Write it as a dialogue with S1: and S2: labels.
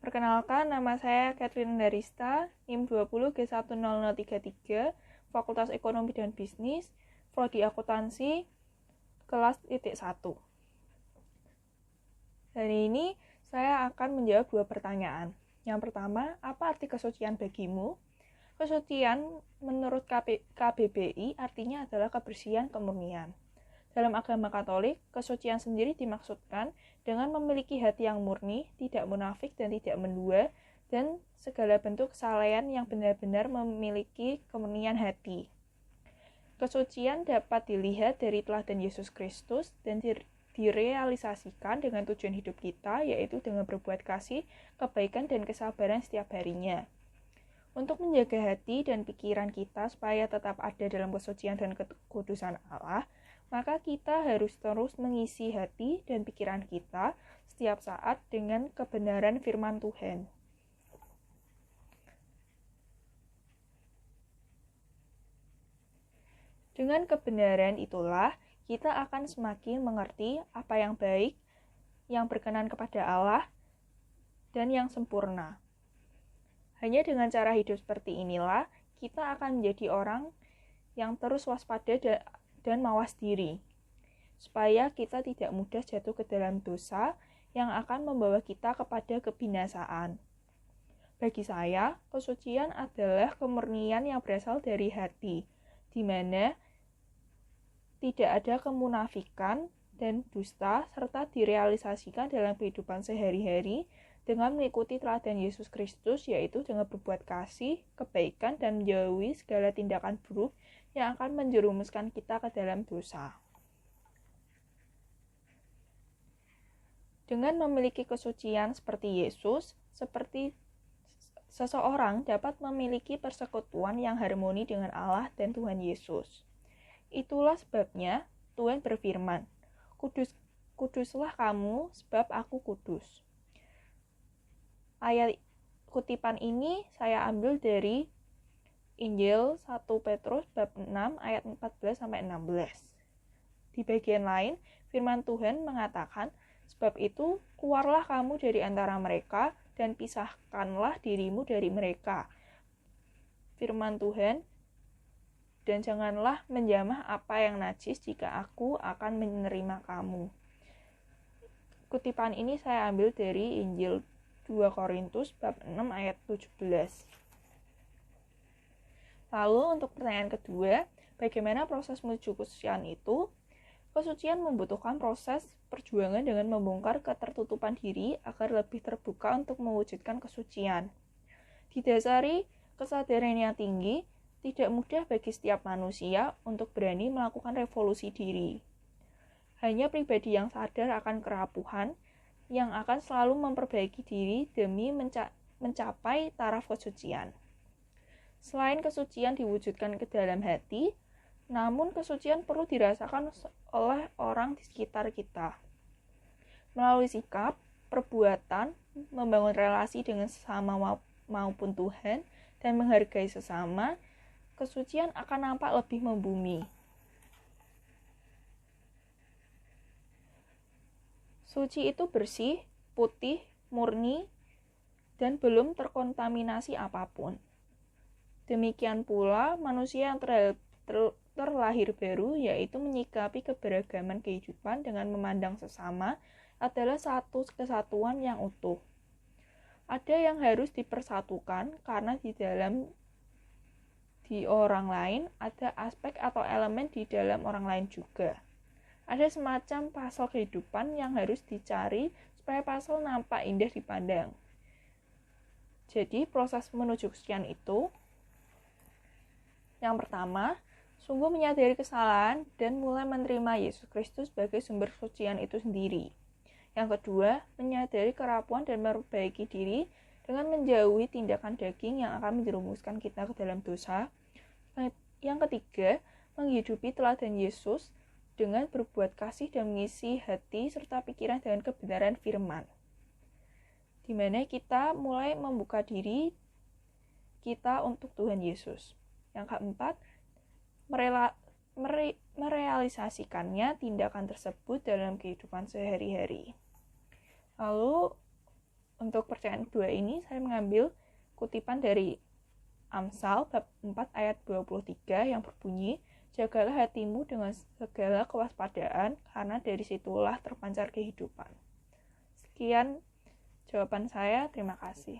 S1: Perkenalkan, nama saya Catherine Darista, NIM 20 G10033, Fakultas Ekonomi dan Bisnis, Prodi Akuntansi, kelas titik 1. Hari ini saya akan menjawab 2 pertanyaan. Yang pertama, apa arti kesucian bagimu? Kesucian menurut KBBI artinya adalah kebersihan, kemurnian. Dalam agama Katolik, kesucian sendiri dimaksudkan dengan memiliki hati yang murni, tidak munafik dan tidak mendua, dan segala bentuk kesalehan yang benar-benar memiliki kemurnian hati. Kesucian dapat dilihat dari teladan Yesus Kristus dan direalisasikan dengan tujuan hidup kita, yaitu dengan berbuat kasih, kebaikan, dan kesabaran setiap harinya. Untuk menjaga hati dan pikiran kita supaya tetap ada dalam kesucian dan kekudusan Allah, maka kita harus terus mengisi hati dan pikiran kita setiap saat dengan kebenaran firman Tuhan. Dengan kebenaran itulah kita akan semakin mengerti apa yang baik, yang berkenan kepada Allah, dan yang sempurna. Hanya dengan cara hidup seperti inilah kita akan menjadi orang yang terus waspada dan mawas diri, supaya kita tidak mudah jatuh ke dalam dosa yang akan membawa kita kepada kebinasaan. Bagi saya, kesucian adalah kemurnian yang berasal dari hati, di mana tidak ada kemunafikan dan dusta, serta direalisasikan dalam kehidupan sehari-hari dengan mengikuti teladan Yesus Kristus, yaitu dengan berbuat kasih, kebaikan, dan menjauhi segala tindakan buruk yang akan menjerumuskan kita ke dalam dosa. Dengan memiliki kesucian seperti Yesus, seperti seseorang dapat memiliki persekutuan yang harmoni dengan Allah dan Tuhan Yesus. Itulah sebabnya Tuhan berfirman, "Kuduslah kamu, sebab aku kudus." Ayat kutipan ini saya ambil dari Injil 1 Petrus bab 6 ayat 14-16. Di bagian lain, firman Tuhan mengatakan, "Sebab itu, keluarlah kamu dari antara mereka dan pisahkanlah dirimu dari mereka." Firman Tuhan, "Dan janganlah menjamah apa yang najis jika aku akan menerima kamu." Kutipan ini saya ambil dari Injil 2 Korintus bab 6 ayat 17. Lalu untuk pertanyaan kedua, bagaimana proses menuju kesucian itu? Kesucian membutuhkan proses perjuangan dengan membongkar ketertutupan diri agar lebih terbuka untuk mewujudkan kesucian. Didasari kesadaran yang tinggi, tidak mudah bagi setiap manusia untuk berani melakukan revolusi diri. Hanya pribadi yang sadar akan kerapuhan yang akan selalu memperbaiki diri demi mencapai taraf kesucian. Selain kesucian diwujudkan ke dalam hati, namun kesucian perlu dirasakan oleh orang di sekitar kita. Melalui sikap, perbuatan, membangun relasi dengan sesama maupun Tuhan, dan menghargai sesama, kesucian akan nampak lebih membumi. Suci itu bersih, putih, murni, dan belum terkontaminasi apapun. Demikian pula manusia yang terlahir baru, yaitu menyikapi keberagaman kehidupan dengan memandang sesama adalah satu kesatuan yang utuh. Ada yang harus dipersatukan karena di orang lain ada aspek atau elemen di dalam orang lain juga. Ada semacam pasal kehidupan yang harus dicari supaya pasal nampak indah dipandang. Jadi proses menuju kesucian itu, yang pertama, sungguh menyadari kesalahan dan mulai menerima Yesus Kristus sebagai sumber kesucian itu sendiri. Yang kedua, menyadari kerapuan dan memperbaiki diri dengan menjauhi tindakan daging yang akan menjerumuskan kita ke dalam dosa. Yang ketiga, menghidupi teladan Yesus dengan berbuat kasih dan mengisi hati serta pikiran dengan kebenaran firman, di mana kita mulai membuka diri kita untuk Tuhan Yesus. Yang keempat, merealisasikannya tindakan tersebut dalam kehidupan sehari-hari. Lalu Untuk pertanyaan kedua ini, saya mengambil kutipan dari Amsal bab 4 ayat 23 yang berbunyi, "Jagalah hatimu dengan segala kewaspadaan, karena dari situlah terpancar kehidupan." Sekian jawaban saya, terima kasih.